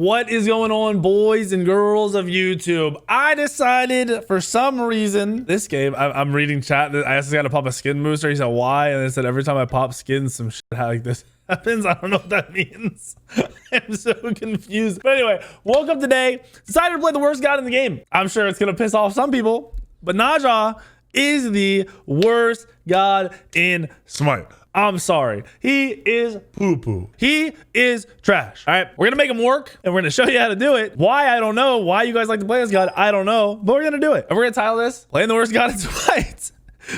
What is going on, boys and girls of YouTube? I decided for some reason this game, I'm reading chat. I just got to pop a skin booster. He said why, and they said every time I pop skins, some shit like this happens. I don't know what that means. I'm so confused. But anyway, woke up today, decided to play the worst god in the game. I'm sure it's gonna piss off some people, but Naja is the worst god in Smite. I'm sorry. He is poo-poo. He is trash. All right, we're gonna make him work, and we're gonna show you how to do it. Why, I don't know. Why you guys like to play this god, I don't know. But we're gonna do it. And we're gonna title this Playing the Worst God in Smite.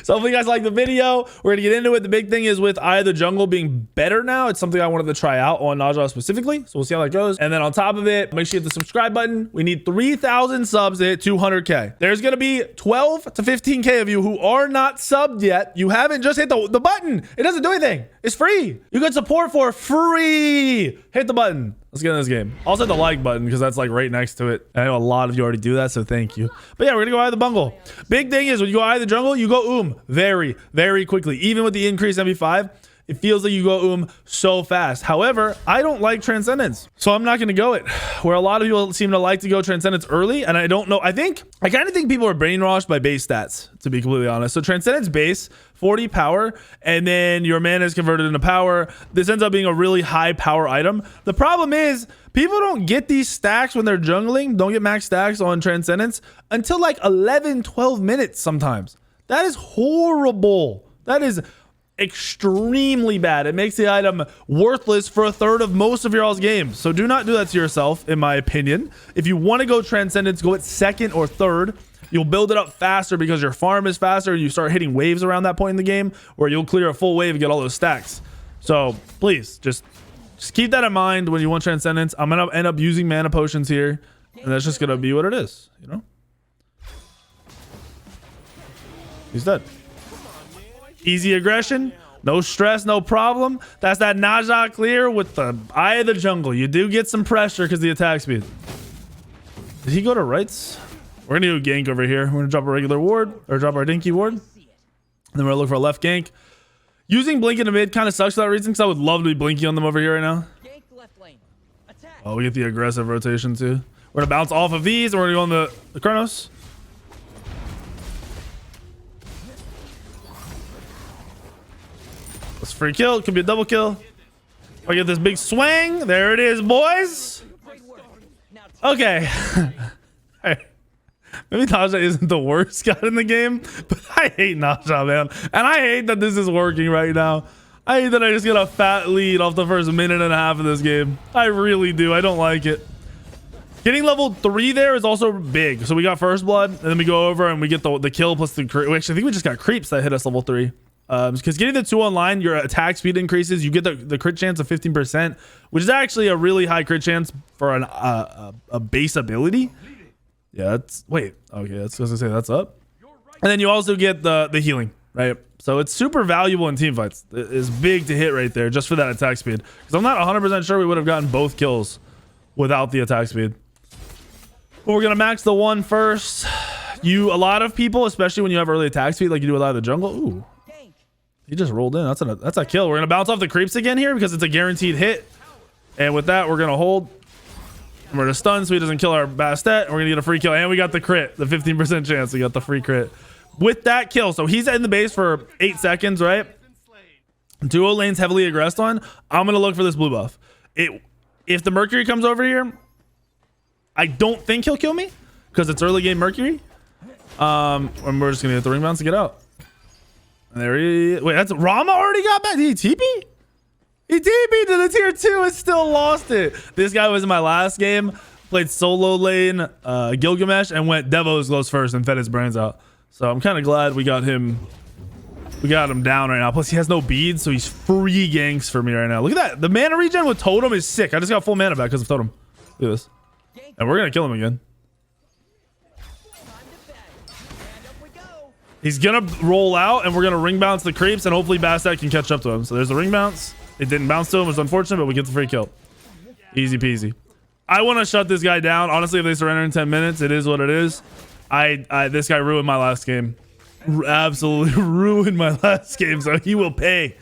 So hopefully you guys like the video. We're gonna get into it. The big thing is with Eye of the Jungle being better now. It's something I wanted to try out on Naja specifically. So we'll see how that goes. And then on top of it, make sure you hit the subscribe button. We need 3,000 subs to hit 200K. There's gonna be 12 to 15K of you who are not subbed yet. You haven't just hit the button. It doesn't do anything. It's free. You get support for free. Hit the button. Let's get in this game. Also hit the like button because that's like right next to it. I know a lot of you already do that, so thank you. But yeah, we're gonna go Eye of the Bungle. Big thing is when you go Eye of the Jungle, you go very, very quickly. Even with the increased MV5, it feels like you go so fast. However, I don't like Transcendence, so I'm not gonna go it. Where a lot of people seem to like to go Transcendence early, and I don't know. I kind of think people are brainwashed by base stats, to be completely honest. So Transcendence base, 40 power, and then your mana is converted into power. This ends up being a really high power item. The problem is people don't get these stacks when they're jungling, don't get max stacks on Transcendence until like 11, 12 minutes sometimes. That is horrible. That is extremely bad. It makes the item worthless for a third of most of your all's games. So do not do that to yourself, in my opinion. If you want to go Transcendence, go at second or third. You'll build it up faster because your farm is faster and you start hitting waves around that point in the game where you'll clear a full wave and get all those stacks. So please just keep that in mind when you want Transcendence. I'm gonna end up using mana potions here, and that's just gonna be what it is, you know. He's dead. Easy aggression, no stress, no problem. That's that Naja clear with the Eye of the Jungle. You do get some pressure because the attack speed. Did he go to rights? We're gonna do a gank over here. We're gonna drop a regular ward or drop our dinky ward. And then we're gonna look for a left gank. Using blink in the mid kind of sucks for that reason because I would love to be blinking on them over here right now. Oh, we get the aggressive rotation too. We're gonna bounce off of these and we're gonna go on the Chronos. Let's free kill. It could be a double kill. I get this big swing. There it is, boys. Okay. Maybe Naja isn't the worst god in the game, but I hate Naja, man. And I hate that this is working right now. I hate that I just get a fat lead off the first minute and a half of this game. I really do. I don't like it. Getting level 3 there is also big. So we got first blood, and then we go over and we get the kill plus the creep. Actually, I think we just got creeps that hit us level 3. Because getting the 2 online, your attack speed increases. You get the crit chance of 15%, which is actually a really high crit chance for a base ability. Yeah, that's wait. Okay, that's supposed to say that's up. And then you also get the healing, right? So it's super valuable in team fights. It's big to hit right there just for that attack speed. Because I'm not 100% sure we would have gotten both kills without the attack speed. But we're gonna max the 1 first. A lot of people, especially when you have early attack speed, like you do a lot of the jungle. Ooh, he just rolled in. That's a kill. We're gonna bounce off the creeps again here because it's a guaranteed hit. And with that, we're gonna hold. We're gonna stun so he doesn't kill our Bastet. We're gonna get a free kill, and we got the crit, the 15% chance. We got the free crit with that kill. So he's in the base for 8 seconds, right? Duo lane's heavily aggressed on. I'm gonna look for this blue buff. If the Mercury comes over here, I don't think he'll kill me because it's early game Mercury. And we're just gonna get the ring bounce to get out. And there he is. Wait, that's Rama already got back. Did he TP? He TP'd to the tier 2 and still lost it. This guy was in my last game. Played solo lane Gilgamesh and went Devos goes first and fed his brains out. So I'm kind of glad we got him. We got him down right now. Plus he has no beads, so he's free ganks for me right now. Look at that. The mana regen with Totem is sick. I just got full mana back because of Totem. Look at this. And we're gonna kill him again. He's gonna roll out and we're gonna ring bounce the creeps and hopefully Bastet can catch up to him. So there's the ring bounce. It didn't bounce to him, it's unfortunate, but we get the free kill. Easy peasy. I want to shut this guy down. Honestly, if they surrender in 10 minutes, it is what it is. This guy ruined my last game. Absolutely ruined my last game, so he will pay.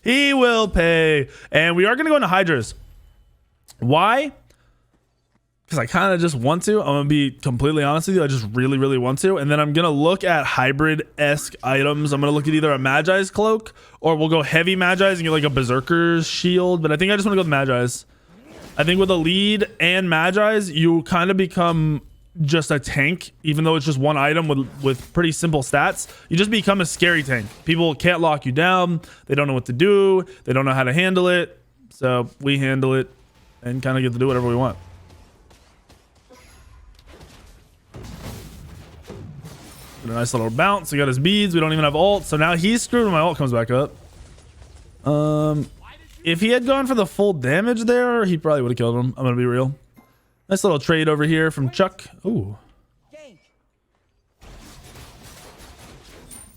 He will pay. And we are going to go into Hydras. Why? because I kind of just want to. I'm gonna be completely honest with you. I just really want to. And then I'm gonna look at hybrid-esque items. I'm gonna look at either a Magi's cloak, or we'll go heavy Magi's and get like a Berserker's shield. But I think I just want to go with Magi's. I think with a lead and Magi's, you kind of become just a tank, even though it's just one item with pretty simple stats. You just become a scary tank. People can't lock you down. They don't know what to do. They don't know how to handle it. So we handle it and kind of get to do whatever we want. A nice little bounce. We got his beads. We don't even have ult, so now he's screwed when my ult comes back up. If he had gone for the full damage there, he probably would have killed him. I'm gonna be real. Nice little trade over here from Chuck. Ooh,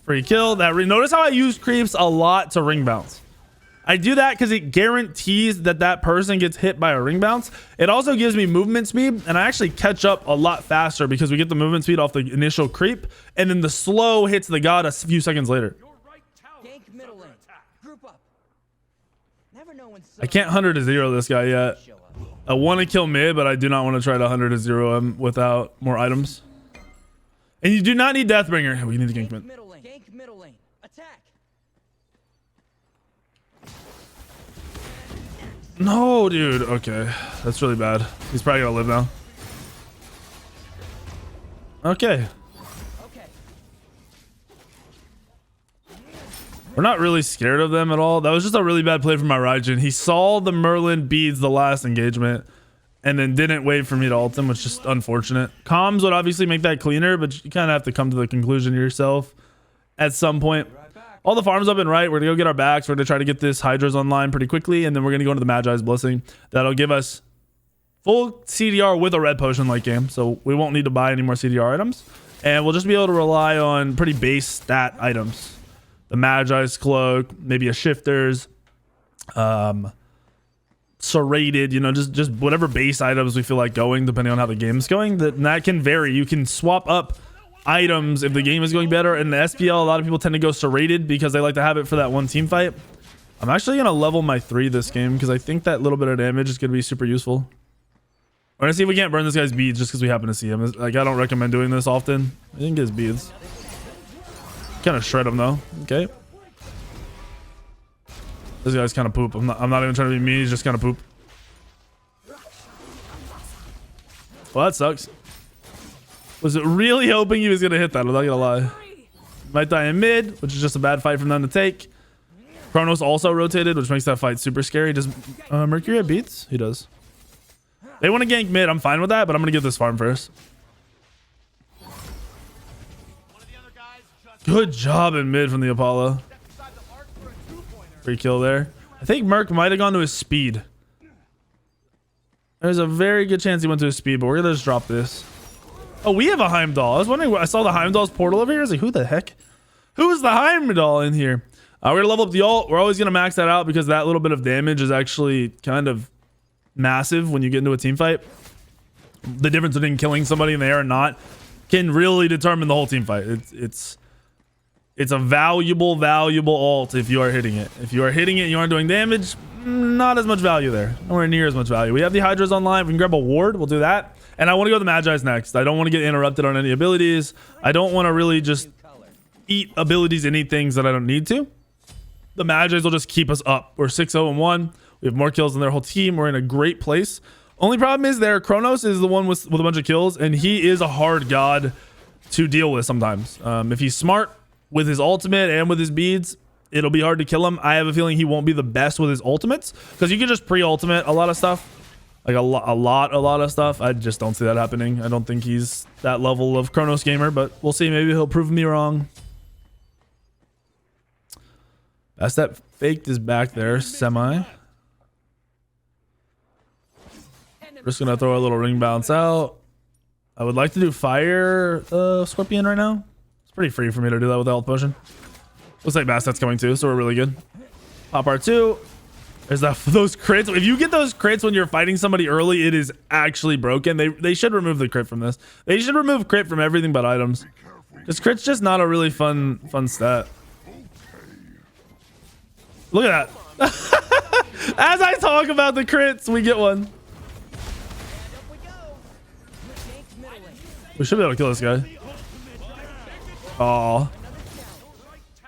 free kill. That notice how I use creeps a lot to ring bounce. I do that because it guarantees that that person gets hit by a ring bounce. It also gives me movement speed, and I actually catch up a lot faster because we get the movement speed off the initial creep, and then the slow hits the god a few seconds later. I can't 100 to 0 this guy yet. I want to kill mid, but I do not want to try to 100 to 0 him without more items. And you do not need Deathbringer. We need to gank mid. No, dude. Okay. That's really bad. He's probably gonna live now. Okay. We're not really scared of them at all. That was just a really bad play from my Raijin. He saw the Merlin beads the last engagement and then didn't wait for me to ult him, which is just unfortunate. Comms would obviously make that cleaner, but you kind of have to come to the conclusion yourself at some point. All the farms up and right. We're gonna go get our backs. We're gonna try to get this Hydra's online pretty quickly, and then we're gonna go into the Magi's Blessing. That'll give us full CDR with a red potion late game, so we won't need to buy any more CDR items, and we'll just be able to rely on pretty base stat items. The Magi's cloak, maybe a shifters, serrated, you know, just whatever base items we feel like going, depending on how the game's going. That can vary. You can swap up items if the game is going better. In the SPL, a lot of people tend to go serrated because they like to have it for that one team fight. I'm actually gonna level my 3 this game because I think that little bit of damage is gonna be super useful. We're gonna see if we can't burn this guy's beads just because we happen to see him. Like, I don't recommend doing this often. I didn't get his beads. Kind of shred him though. Okay. This guy's kind of poop. I'm not even trying to be mean. He's just kind of poop. Well, that sucks. Was really hoping he was gonna hit that. I'm not gonna lie. Might die in mid, which is just a bad fight from them to take. Chronos also rotated, which makes that fight super scary. Does Mercury have beats? He does. They want to gank mid. I'm fine with that, but I'm gonna get this farm first. Good job in mid from the Apollo. Free kill there. I think Merc might have gone to his speed. There's a very good chance he went to his speed, but we're gonna just drop this. Oh, we have a Heimdall. I was wondering, I saw the Heimdall's portal over here. I was like, who the heck? Who's the Heimdall in here? We're gonna level up the ult. We're always gonna max that out because that little bit of damage is actually kind of massive when you get into a team fight. The difference between killing somebody in the air and not can really determine the whole team fight. It's a valuable ult if you are hitting it. If you are hitting it and you aren't doing damage, not as much value there. Nowhere near as much value. We have the Hydras online. We can grab a ward. We'll do that. And I want to go to the Magi's next. I don't want to get interrupted on any abilities. I don't want to really just eat abilities and eat things that I don't need to. The Magi's will just keep us up. We're 6-0-1. We have more kills than their whole team. We're in a great place. Only problem is there, Chronos is the one with a bunch of kills, and he is a hard god to deal with sometimes. If he's smart with his ultimate and with his beads, it'll be hard to kill him. I have a feeling he won't be the best with his ultimates because you can just pre-ultimate a lot of stuff. Like a lot of stuff. I just don't see that happening. I don't think he's that level of Chronos gamer, but we'll see. Maybe he'll prove me wrong. That's that faked is back there, semi. Just gonna throw a little ring bounce out. I would like to do fire Scorpion right now. It's pretty free for me to do that with the health potion. Looks like Bastet's coming too, so we're really good. Pop R2. There's those crits. If you get those crits when you're fighting somebody early, it is actually broken. They should remove the crit from this. They should remove crit from everything but items. Because crit's just not a really fun stat. Look at that. As I talk about the crits, we get one. We should be able to kill this guy. Oh,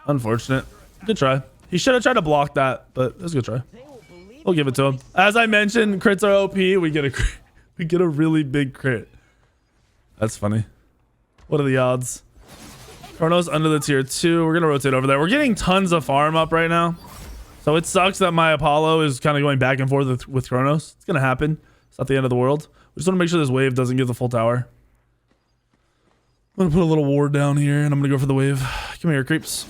unfortunate. Good try. He should have tried to block that, but it was a good try. We'll give it to him. As I mentioned, crits are OP. We get a really big crit. That's funny. What are the odds? Chronos under the tier 2. We're gonna rotate over there. We're getting tons of farm up right now, so it sucks that my Apollo is kind of going back and forth with Chronos. It's gonna happen. It's not the end of the world. We just want to make sure this wave doesn't get the full tower. I'm gonna put a little ward down here, and I'm gonna go for the wave. Come here, creeps.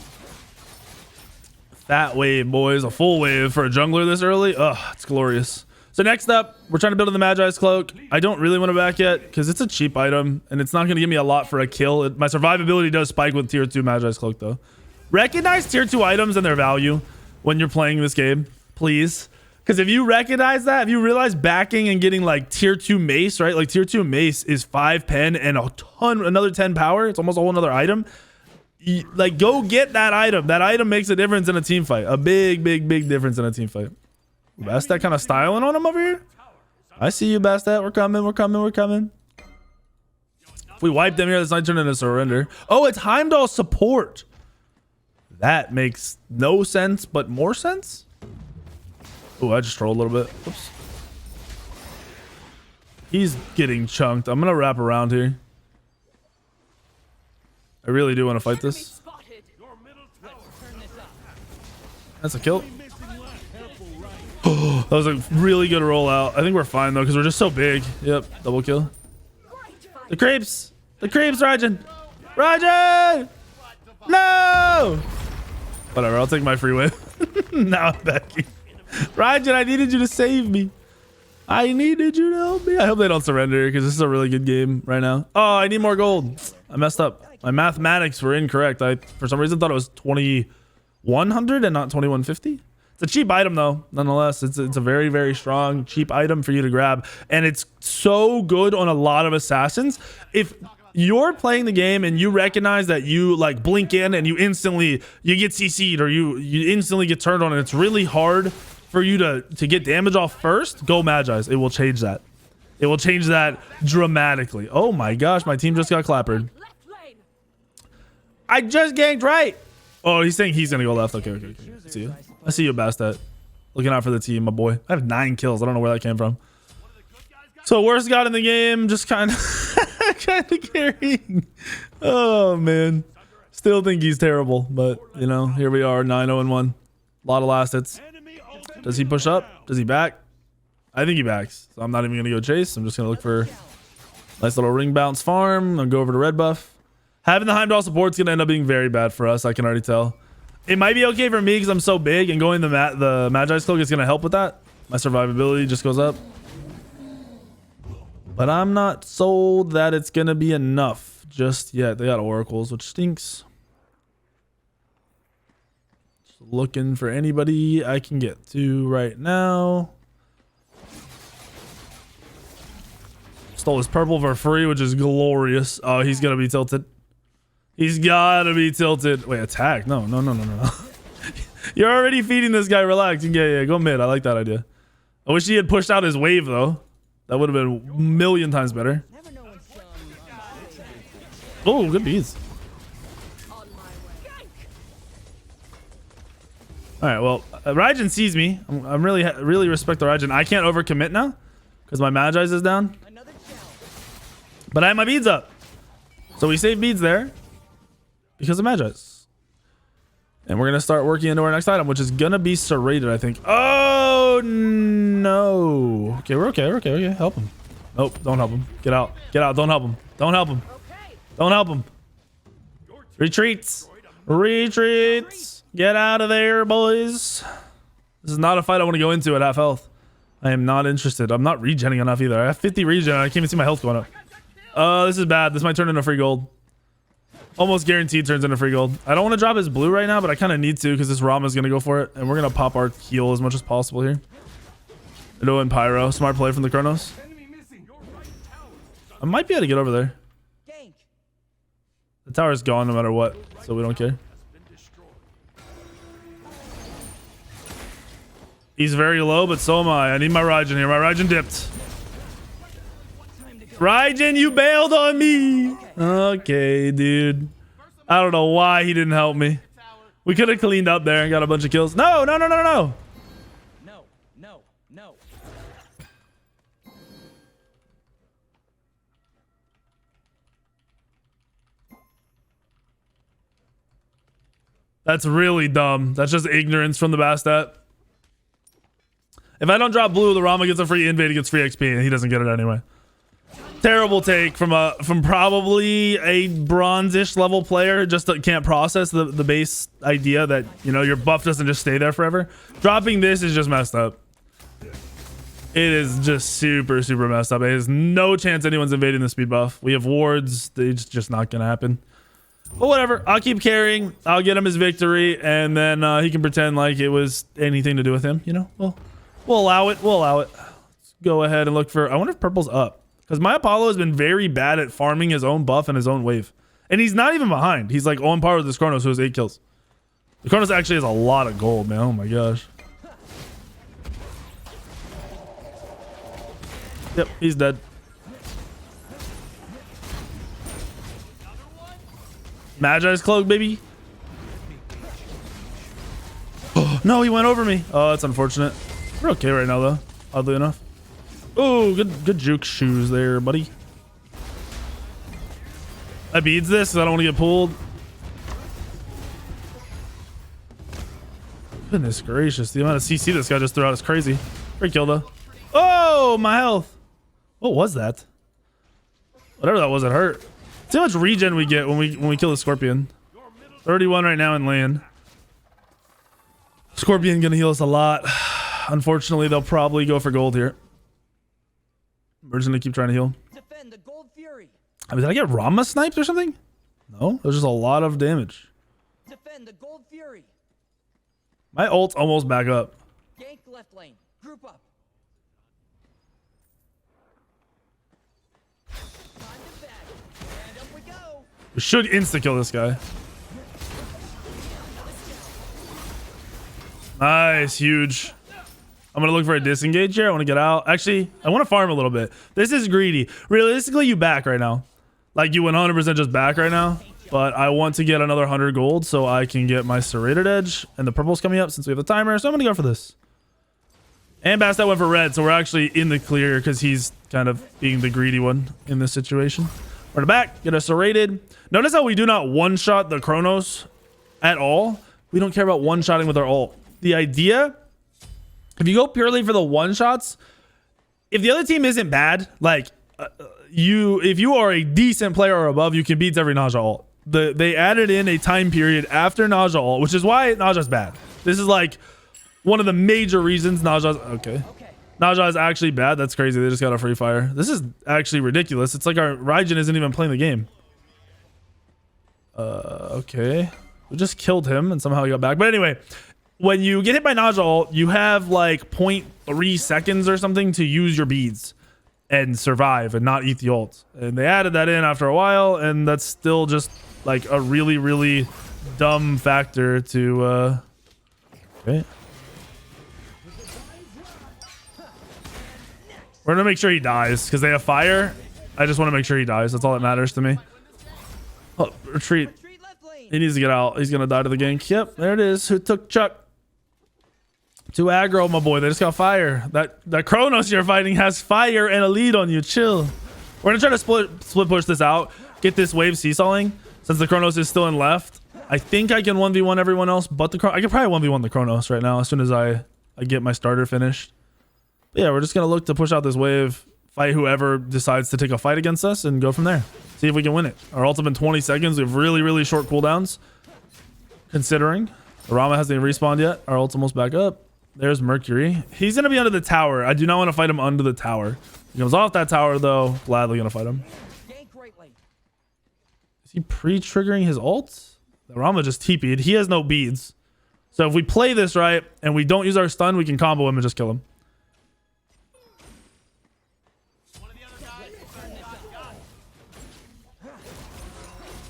That wave, boys. A full wave for a jungler this early. Ugh, it's glorious. So next up, we're trying to build in the Magi's Cloak. I don't really want to back yet because it's a cheap item, and it's not going to give me a lot for a kill. My survivability does spike with tier 2 Magi's Cloak, though. Recognize tier 2 items and their value when you're playing this game, please. Because if you recognize that, if you realize backing and getting like tier 2 mace, right? Like tier 2 mace is 5 pen and another 10 power. It's almost a whole another item. Like, go get that item. That item makes a difference in a team fight. A big difference in a team fight. Bastet kind of styling on him over here. I see you, Bastet. We're coming. If we wipe them here, this might turn into surrender. Oh, it's Heimdall support. That makes no sense, but more sense. Oh, I just trolled a little bit. Whoops. He's getting chunked. I'm going to wrap around here. I really do want to fight this. That's a kill. That was a really good rollout. I think we're fine though because we're just so big. Yep, double kill. The creeps, Rajan. No. Whatever. I'll take my free win. Now I'm backing. Rajan, I needed you to save me. I needed you to help me. I hope they don't surrender because this is a really good game right now. Oh, I need more gold. I messed up. My mathematics were incorrect. I, for some reason, thought it was 2100 and not 2150. It's a cheap item, though. Nonetheless, it's a very strong, cheap item for you to grab. And it's so good on a lot of assassins. If you're playing the game and you recognize that you like blink in and you get CC'd or you instantly get turned on and it's really hard for you to get damage off first, go Magi's. It will change that. It will change that dramatically. Oh my gosh, my team just got clappered. I just ganked right. Oh, he's saying he's gonna go left. Okay. I see you, Bastet. Looking out for the team, my boy. I have 9 kills. I don't know where that came from. So worst god in the game, just kind of carrying. Oh man, still think he's terrible, but you know, here we are, 9-0-1. A lot of last hits. Does he push up? Does he back? I think he backs. So I'm not even gonna go chase. I'm just gonna look for nice little ring bounce farm and go over to red buff. Having the Heimdall support is going to end up being very bad for us. I can already tell. It might be okay for me because I'm so big and going the Magi's Cloak is going to help with that. My survivability just goes up. But I'm not sold that it's going to be enough just yet. They got oracles, which stinks. Just looking for anybody I can get to right now. Stole his purple for free, which is glorious. Oh, he's going to be tilted. He's gotta be tilted. Wait, attack? No. You're already feeding this guy. Relax. Yeah, go mid. I like that idea. I wish he had pushed out his wave though. That would have been a million times better. Oh, good beats. All right, well, Rajan sees me. I'm really respect the Rajan. I can't overcommit now because my Magi's is down. But I have my beads up. So we save beads there. Because of Magi's. And we're going to start working into our next item, which is going to be serrated, I think. Oh, no. Okay, we're okay. Help him. Nope, don't help him. Get out. Don't help him. Don't help him. Retreats. Get out of there, boys. This is not a fight I want to go into at half health. I am not interested. I'm not regenning enough either. I have 50 regen. I can't even see my health going up. This is bad. This might turn into free gold. Almost guaranteed turns into free gold. I don't want to drop his blue right now, but I kind of need to because this Rama is going to go for it. And we're going to pop our heal as much as possible here. Ido and Pyro. Smart play from the Chronos. I might be able to get over there. The tower's gone no matter what, so we don't care. He's very low, but so am I. I need my Raijin here. My Raijin dipped. Raijin, you bailed on me. Okay, dude. I don't know why he didn't help me. We could have cleaned up there and got a bunch of kills. No, no, no, no, no. No, no, no. That's really dumb. That's just ignorance from the Bastet. If I don't drop blue, the Rama gets a free invade, he gets free XP, and he doesn't get it anyway. Terrible take from probably a bronze-ish level player. Just can't process the base idea that, you know, your buff doesn't just stay there forever. Dropping this is just messed up. It is just super, super messed up. There's no chance anyone's invading the speed buff. We have wards. It's just not going to happen. But whatever. I'll keep carrying. I'll get him his victory, and then he can pretend like it was anything to do with him. You know, we'll allow it. We'll allow it. Let's go ahead and look for... I wonder if purple's up. Because my Apollo has been very bad at farming his own buff and his own wave. And he's not even behind. He's like on par with this Chronos, who has 8 kills. The Chronos actually has a lot of gold, man. Oh my gosh. Yep, he's dead. Magi's cloak, baby. Oh, no, he went over me. Oh, that's unfortunate. We're okay right now, though. Oddly enough. Oh, good juke shoes there, buddy. I beads this because I don't want to get pulled. Goodness gracious, the amount of CC this guy just threw out is crazy. Great kill though. Oh, my health. What was that? Whatever that was, it hurt. See how much regen we get when we kill the Scorpion. 31 right now in land. Scorpion gonna heal us a lot. Unfortunately, they'll probably go for gold here. We're just gonna keep trying to heal. Defend the Gold Fury. I mean, did I get Rama sniped or something? No, there's just a lot of damage. Defend the Gold Fury. My ult's almost back up. Gank left lane. Group up. Time to back. And up we go. We should insta kill this guy. Nice, huge. I'm gonna look for a disengage here. I want to get out. Actually, I want to farm a little bit. This is greedy. Realistically, you back right now. Like, you 100% just back right now. But I want to get another 100 gold so I can get my serrated edge. And the purple's coming up since we have the timer. So I'm gonna go for this. And Bastet went for red, so we're actually in the clear because he's kind of being the greedy one in this situation. We're in the back, get us serrated. Notice how we do not one-shot the Chronos at all. We don't care about one-shotting with our ult. The idea... if you go purely for the one shots, if the other team isn't bad, like if you are a decent player or above, you can beat every Naja ult. They added in a time period after Naja ult, which is why Naja's bad. This is like one of the major reasons Naja's okay. Naja is actually bad. That's crazy. They just got a free fire. This is actually ridiculous. It's like our Raijin isn't even playing the game. Okay. We just killed him and somehow he got back. But anyway, when you get hit by Naja ult, you have like 0.3 seconds or something to use your beads and survive and not eat the ult. And they added that in after a while, and that's still just like a really, really dumb factor to okay. We're gonna make sure he dies because they have fire. I just want to make sure he dies. That's all that matters to me. Oh, retreat. He needs to get out. He's gonna die to the gank. Yep, there it is. Who took Chuck? To aggro, my boy. They just got fire. That Chronos you're fighting has fire and a lead on you. Chill. We're gonna try to split push this out. Get this wave seesawing. Since the Chronos is still in left, I think I can 1v1 everyone else but the Chronos. I can probably 1v1 the Chronos right now as soon as I get my starter finished. But yeah, we're just gonna look to push out this wave, fight whoever decides to take a fight against us, and go from there. See if we can win it. Our ult's been 20 seconds. We have really, really short cooldowns. Considering the Rama hasn't even respawned yet. Our ult's almost back up. There's Mercury. He's gonna be under the tower. I do not want to fight him under the tower. He comes off that tower though. Gladly gonna fight him. Is he pre-triggering his ult? The Rama just TP'd. He has no beads. So if we play this right and we don't use our stun, we can combo him and just kill him.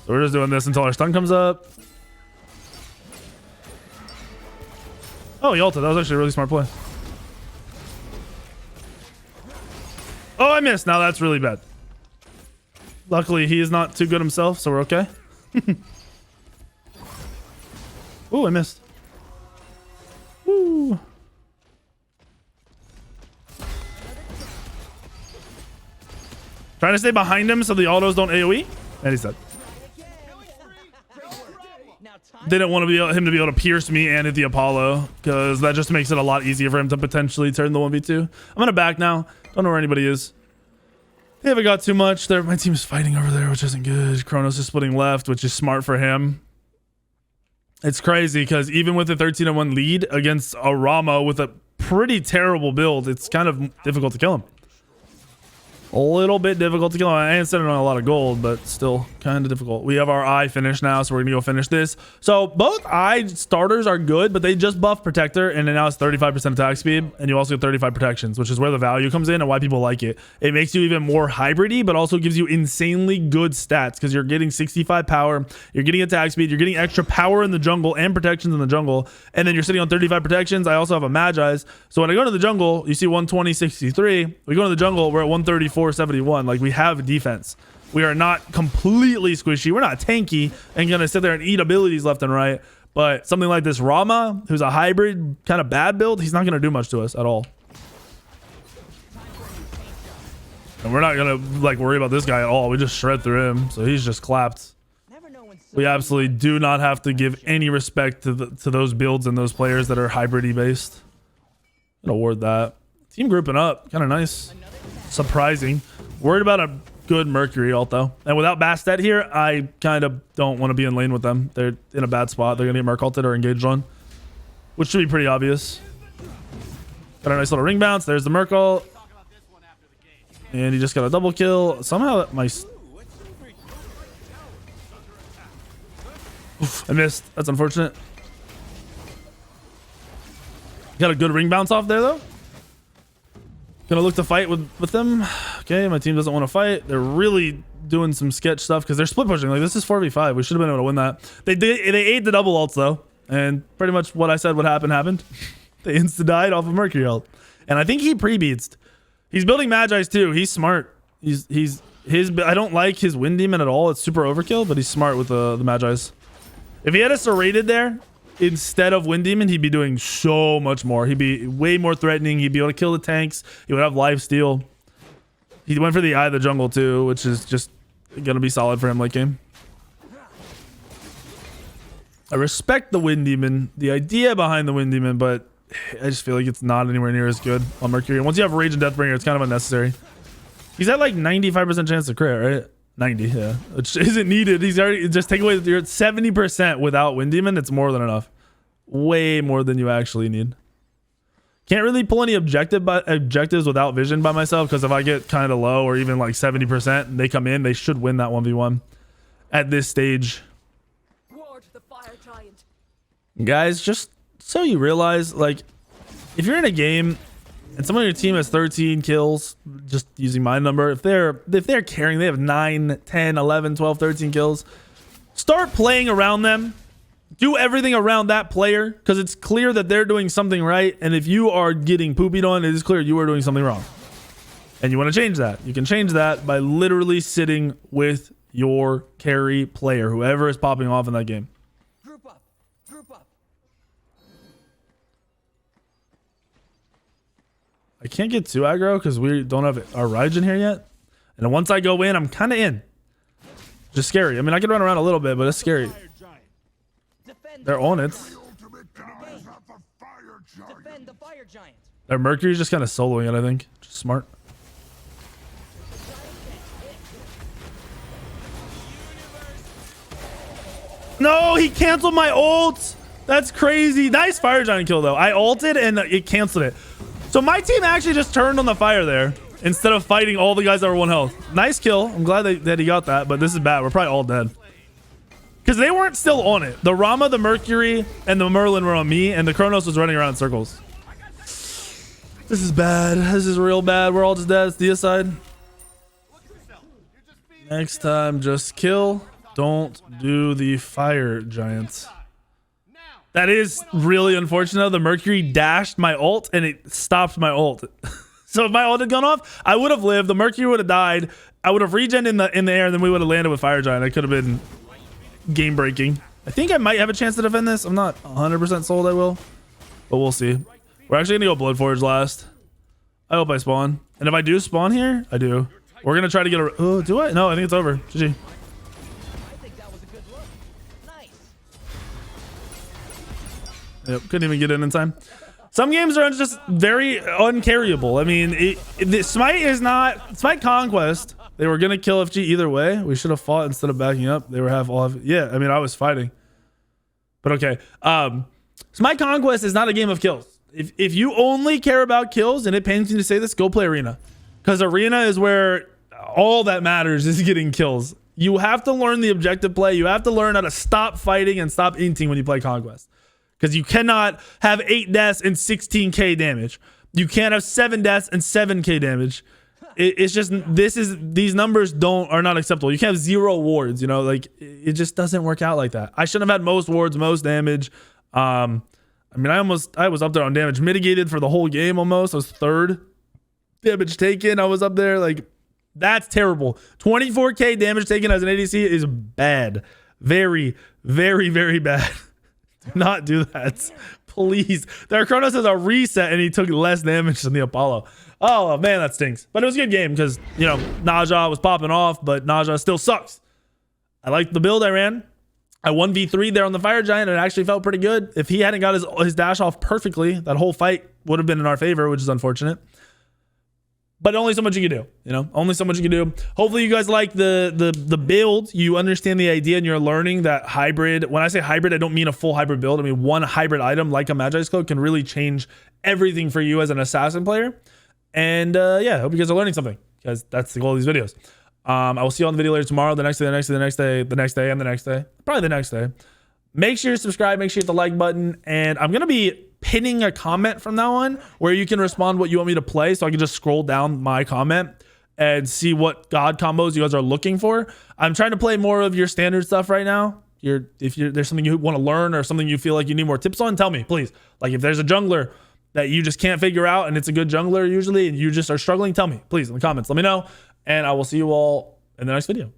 So we're just doing this until our stun comes up. Oh, he ulted. That was actually a really smart play. Oh, I missed. Now that's really bad. Luckily, he is not too good himself, so we're okay. Ooh, I missed. Woo. Trying to stay behind him so the autos don't AoE. And he's dead. Didn't want him to be able to pierce me and hit the Apollo, because that just makes it a lot easier for him to potentially turn the 1v2. I'm gonna back now. Don't know where anybody is. They haven't got too much. My team's fighting over there, which isn't good. Kronos is splitting left, which is smart for him. It's crazy because even with a 13-1 lead against a Rama with a pretty terrible build, it's kind of difficult to kill him. A little bit difficult to kill him. I ain't sending on a lot of gold, but still kind of difficult. We have our eye finished now, so we're gonna go finish this. So both eye starters are good, but they just buff protector, and then now it's 35% attack speed, and you also get 35 protections, which is where the value comes in and why people like it. It makes you even more hybrid-y, but also gives you insanely good stats because you're getting 65 power, you're getting attack speed, you're getting extra power in the jungle and protections in the jungle, and then you're sitting on 35 protections. I also have a Magi's, so when I go to the jungle, you see 120, 63. We go to the jungle, we're at 134. 71. Like, we have defense. We are not completely squishy. We're not tanky and gonna sit there and eat abilities left and right. But something like this Rama, who's a hybrid kind of bad build, he's not gonna do much to us at all. And we're not gonna like worry about this guy at all. We just shred through him, so he's just clapped. We absolutely do not have to give any respect to those builds and those players that are hybrid-y based. I'm gonna award that. Team grouping up, kind of nice. Surprising. Worried about a good Mercury ult though, and without Bastet here, I kind of don't want to be in lane with them. They're in a bad spot. They're gonna get Merc ulted or engaged on, which should be pretty obvious. Got a nice little ring bounce. There's the Merc ult, and he just got a double kill. Somehow my I missed. That's unfortunate. Got a good ring bounce off there though. Gonna look to fight with them. Okay, my team doesn't want to fight. They're really doing some sketch stuff because they're split pushing. Like, this is 4v5. We should have been able to win that. They ate the double ults though, and pretty much what I said would happen happened. They insta died off of Mercury ult, and I think he pre-beats. He's building Magi's too. He's smart. I don't like his Wind Demon at all. It's super overkill, but he's smart with the Magi's. If he had a serrated there instead of Wind Demon, he'd be doing so much more. He'd be way more threatening. He'd be able to kill the tanks. He would have lifesteal. He went for the Eye of the Jungle too, which is just gonna be solid for him late game. I respect the Wind Demon, the idea behind the Wind Demon, but I just feel like it's not anywhere near as good on Mercury. And once you have Rage and Deathbringer, it's kind of unnecessary. He's at like 95% chance to crit, right? 90, yeah, which isn't needed. He's already, just take away, you're at 70% without Wind Demon. It's more than enough. Way more than you actually need. Can't really pull any objectives without vision by myself, because if I get kind of low or even like 70% and they come in, they should win that 1v1 at this stage. Ward the fire giant. Guys, just so you realize, like, if you're in a game and someone on your team has 13 kills, just using my number, if they're carrying, they have 9, 10, 11, 12, 13 kills, start playing around them. Do everything around that player, because it's clear that they're doing something right, and if you are getting poopied on, it is clear you are doing something wrong. And you want to change that. You can change that by literally sitting with your carry player, whoever is popping off in that game. Group up. Group up. I can't get too aggro because we don't have our Raijin here yet. And then once I go in, I'm kind of in. Just scary. I mean, I can run around a little bit, but it's scary. They're on it. Defend the fire giant. Their Mercury's just kind of soloing it, I think. Just smart. No, he canceled my ult. That's crazy. Nice fire giant kill, though. I ulted and it canceled it. So my team actually just turned on the fire there instead of fighting all the guys that were 1 health. Nice kill. I'm glad that he got that, but this is bad. We're probably all dead. Because they weren't still on it. The Rama, the Mercury, and the Merlin were on me, and the Kronos was running around in circles. This is bad. This is real bad. We're all just dead. It's deicide. Next time, just kill. Don't do the fire giants. That is really unfortunate. The Mercury dashed my ult, and it stopped my ult. So if my ult had gone off, I would have lived. The Mercury would have died. I would have regen in the air, and then we would have landed with Fire Giant. I could have been game breaking. I think I might have a chance to defend this. I'm not 100% sold I will, but we'll see. We're actually gonna go Blood Forge last. I hope I spawn. And if I do spawn here, I do. We're gonna try to get a. Oh, do I? No, I think it's over. GG. I think that was a good look. Nice. Yep, couldn't even get in time. Some games are just very uncarryable. I mean, Smite is not Smite Conquest. They were gonna kill FG either way. We should have fought instead of backing up. They were half off. Yeah, I mean, I was fighting. But okay. Smite Conquest is not a game of kills. If you only care about kills, and it pains me to say this, go play Arena. Because Arena is where all that matters is getting kills. You have to learn the objective play. You have to learn how to stop fighting and stop inting when you play Conquest. Because you cannot have 8 deaths and 16k damage. You can't have 7 deaths and 7k damage. It's just these numbers are not acceptable. You can't have 0 wards, you know, like it just doesn't work out like that. I shouldn't have had most wards, most damage. I mean, I was up there on damage mitigated for the whole game almost. I was 3rd damage taken. I was up there, like that's terrible. 24k damage taken as an ADC is bad. Very, very, very bad. Do not do that, please. Their Kronos has a reset and he took less damage than the Apollo. Oh man, that stinks. But it was a good game because, you know, Naja was popping off, but Naja still sucks. I liked the build I ran. I 1v3 there on the Fire Giant, and it actually felt pretty good. If he hadn't got his dash off perfectly, that whole fight would have been in our favor, which is unfortunate. But only so much you can do, you know, only so much you can do. Hopefully you guys like the build. You understand the idea and you're learning that hybrid. When I say hybrid, I don't mean a full hybrid build. I mean, one hybrid item like a Magi's Cloak can really change everything for you as an assassin player. And yeah, I hope you guys are learning something because that's the goal of these videos. I will see you on the video later tomorrow, the next day, the next day, the next day, the next day, and the next day. Probably the next day. Make sure you subscribe. Make sure you hit the like button. And I'm going to be pinning a comment from now on where you can respond what you want me to play. So I can just scroll down my comment and see what God combos you guys are looking for. I'm trying to play more of your standard stuff right now. If there's something you want to learn or something you feel like you need more tips on, tell me, please. Like if there's a jungler that you just can't figure out and it's a good jungler usually and you just are struggling, tell me, please, in the comments. Let me know. And I will see you all in the next video.